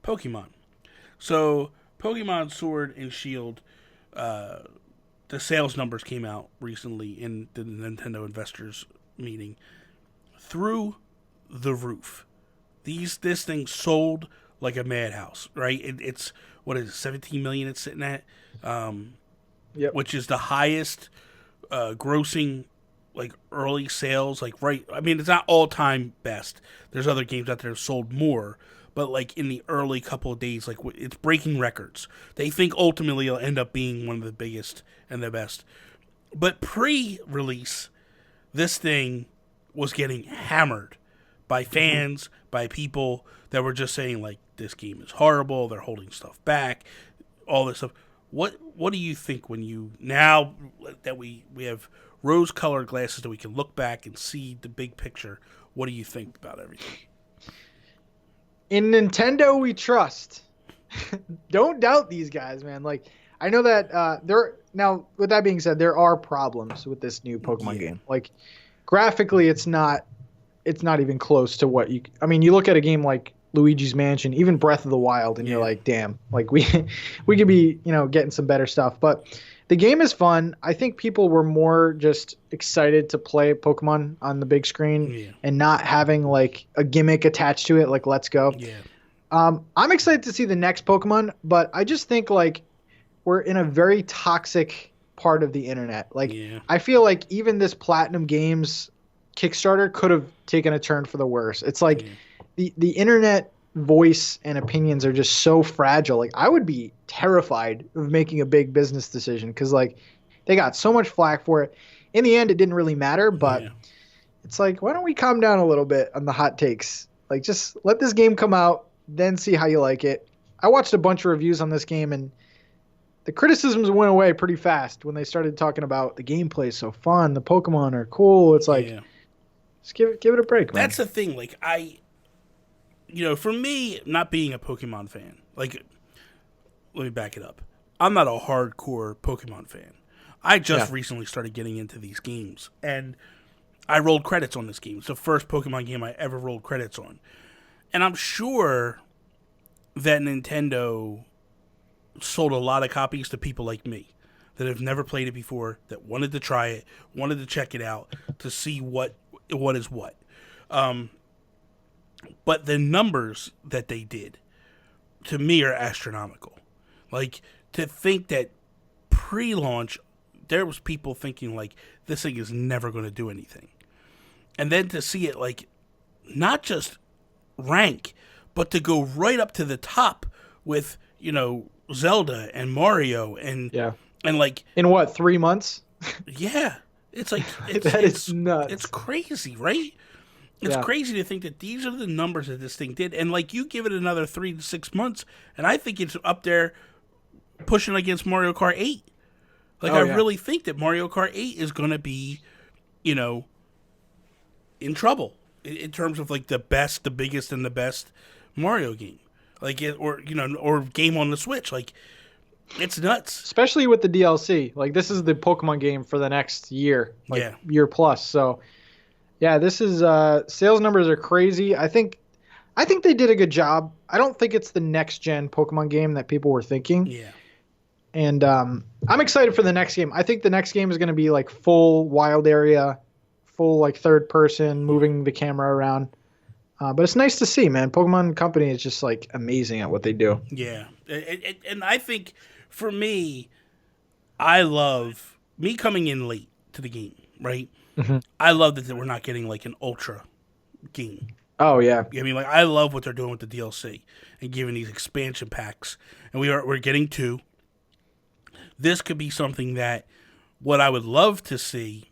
Pokemon. So Pokemon Sword and Shield, the sales numbers came out recently in the Nintendo investors meeting. Through the roof. This thing sold like a madhouse, right? It's what is it, 17 million it's sitting at, Yep. which is the highest grossing like early sales. Like right, I mean it's not all time best. There's other games out there that have sold more, but like in the early couple of days, like it's breaking records. They think ultimately it'll end up being one of the biggest and the best. But pre-release, this thing was getting hammered by fans, by people that were just saying like this game is horrible, they're holding stuff back, all this stuff. What do you think when you now that we have rose colored glasses that we can look back and see the big picture, what do you think about everything? In Nintendo, we trust. Don't doubt these guys, man. Like, I know that there. Now, with that being said, there are problems with this new Pokemon game. Like, graphically, it's not even close to what you. I mean, you look at a game like Luigi's Mansion, even Breath of the Wild, and you're like, damn, like we could be getting some better stuff. But the game is fun. I think people were more just excited to play Pokemon on the big screen and not having like a gimmick attached to it, like Let's Go. Yeah. I'm excited to see the next Pokemon, but I just think like we're in a very toxic part of the internet. Like I feel like even this Platinum Games Kickstarter could have taken a turn for the worse. It's like the internet voice and opinions are just so fragile. Like I would be terrified of making a big business decision because like they got so much flack for it. In the end, it didn't really matter, but it's like, why don't we calm down a little bit on the hot takes? Like just let this game come out, then see how you like it. I watched a bunch of reviews on this game and the criticisms went away pretty fast when they started talking about the gameplay is so fun, the Pokemon are cool. It's like, just give it a break, man. That's the thing. Like for me, not being a Pokemon fan, like, let me back it up. I'm not a hardcore Pokemon fan. I just recently started getting into these games, and I rolled credits on this game. It's the first Pokemon game I ever rolled credits on. And I'm sure that Nintendo sold a lot of copies to people like me that have never played it before, that wanted to try it, wanted to check it out, to see what is what. But the numbers that they did, to me, are astronomical. Like, to think that pre-launch, there was people thinking, like, this thing is never going to do anything. And then to see it, like, not just rank, but to go right up to the top with, Zelda and Mario and like... In what, 3 months? Yeah. It's like... It's nuts. It's crazy, right? It's crazy to think that these are the numbers that this thing did. And, like, you give it another 3 to 6 months, and I think it's up there pushing against Mario Kart 8. Like, I really think that Mario Kart 8 is going to be, in trouble in terms of, like, the biggest and the best Mario game. Like, or game on the Switch. Like, it's nuts. Especially with the DLC. Like, this is the Pokemon game for the next year. Like, year plus. So... yeah, this is sales numbers are crazy. I think they did a good job. I don't think it's the next gen Pokemon game that people were thinking. Yeah. And I'm excited for the next game. I think the next game is going to be like full wild area, full like third person, moving the camera around. But it's nice to see, man. Pokemon Company is just like amazing at what they do. Yeah. And I think for me, I love me coming in late to the game, right? Mm-hmm. I love that we're not getting like an ultra game. Oh yeah. I mean, like I love what they're doing with the DLC and giving these expansion packs, and we're getting 2. This could be something that what I would love to see,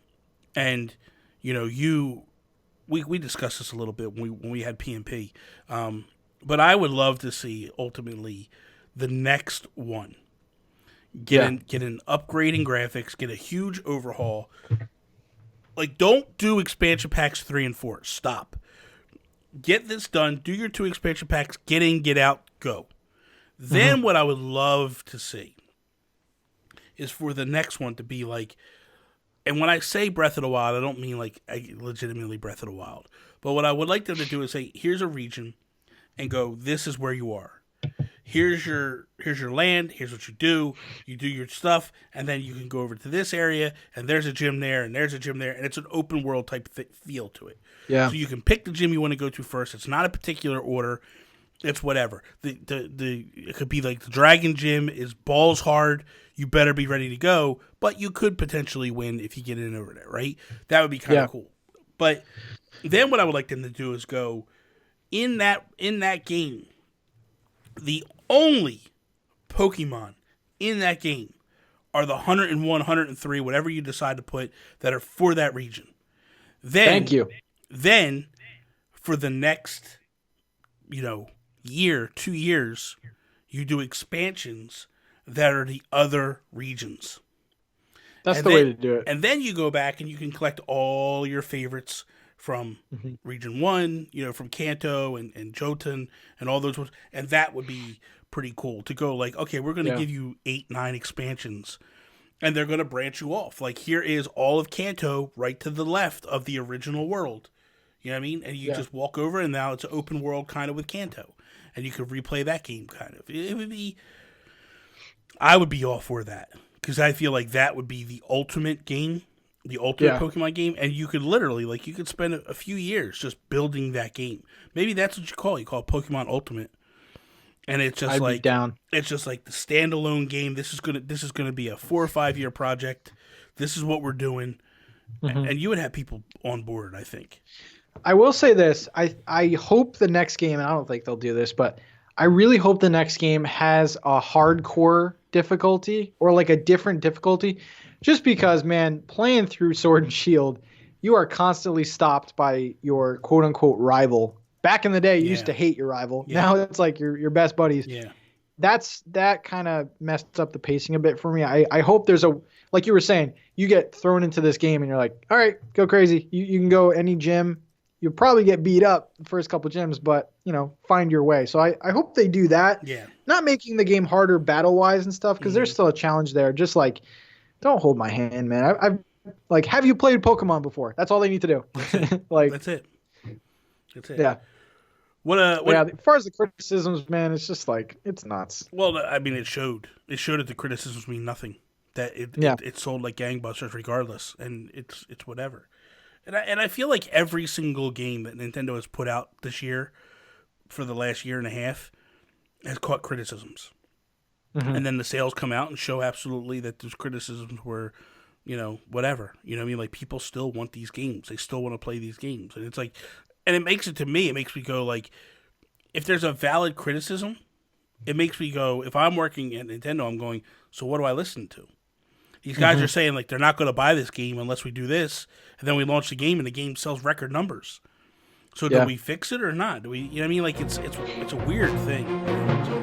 and we discussed this a little bit when we had PNP, but I would love to see ultimately the next one get an upgrading graphics, get a huge overhaul. Like, don't do expansion packs 3 and 4. Stop. Get this done. Do your 2 expansion packs. Get in, get out, go. Then what I would love to see is for the next one to be like, and when I say Breath of the Wild, I don't mean like legitimately Breath of the Wild. But what I would like them to do is say, here's a region, and go, this is where you are. here's your land, here's what you do your stuff, and then you can go over to this area, and there's a gym there, and there's a gym there, and it's an open world type feel to it. Yeah. So you can pick the gym you want to go to first. It's not a particular order. It's whatever. The it could be like the Dragon Gym is balls hard. You better be ready to go, but you could potentially win if you get in over there, right? That would be kind of cool. But then what I would like them to do is go in that game. The only Pokemon in that game are the 101, 103, whatever you decide to put that are for that region. Then, thank you. Then for the next, year, 2 years, you do expansions that are the other regions. That's the way to do it. And then you go back and you can collect all your favorites from Region 1, from Kanto and Jotun and all those ones. And that would be pretty cool to go like, okay, we're going to give you 8, 9 expansions. And they're going to branch you off. Like, here is all of Kanto right to the left of the original world. You know what I mean? And you just walk over, and now it's an open world kind of with Kanto. And you could replay that game kind of. It would be... I would be all for that. Because I feel like that would be the ultimate game. The ultimate Pokemon game. And you could literally, you could spend a few years just building that game. Maybe that's what you call it. You call it Pokemon Ultimate. And it's just I'd be down. It's just like the standalone game. This is gonna be a 4 or 5 year project. This is what we're doing. And you would have people on board, I think. I will say this. I hope the next game, and I don't think they'll do this, but I really hope the next game has a hardcore difficulty or like a different difficulty. Just because, man, playing through Sword and Shield, you are constantly stopped by your quote unquote rival. Back in the day, you used to hate your rival. Yeah. Now it's like your best buddies. Yeah. That kind of messed up the pacing a bit for me. I hope there's like you were saying, you get thrown into this game and you're like, all right, go crazy. You can go any gym. You'll probably get beat up the first couple gyms, but, find your way. So I hope they do that. Yeah. Not making the game harder battle-wise and stuff, because there's still a challenge there. Just don't hold my hand, man. I've have you played Pokemon before? That's all they need to do. That's it. Yeah. What as far as the criticisms, man, it's just it's nuts. Well, I mean, it showed that the criticisms mean nothing. That it sold like gangbusters regardless, and it's whatever. And I feel like every single game that Nintendo has put out this year, for the last year and a half, has caught criticisms. And then the sales come out and show absolutely that those criticisms were, whatever. You know what I mean? Like, people still want these games. They still want to play these games. And it's like, and it makes me go like, if there's a valid criticism, it makes me go, if I'm working at Nintendo, I'm going, so what do I listen to? These guys are saying, they're not going to buy this game unless we do this. And then we launch the game, and the game sells record numbers. So do we fix it or not? Do we, you know what I mean? Like, it's a weird thing. So,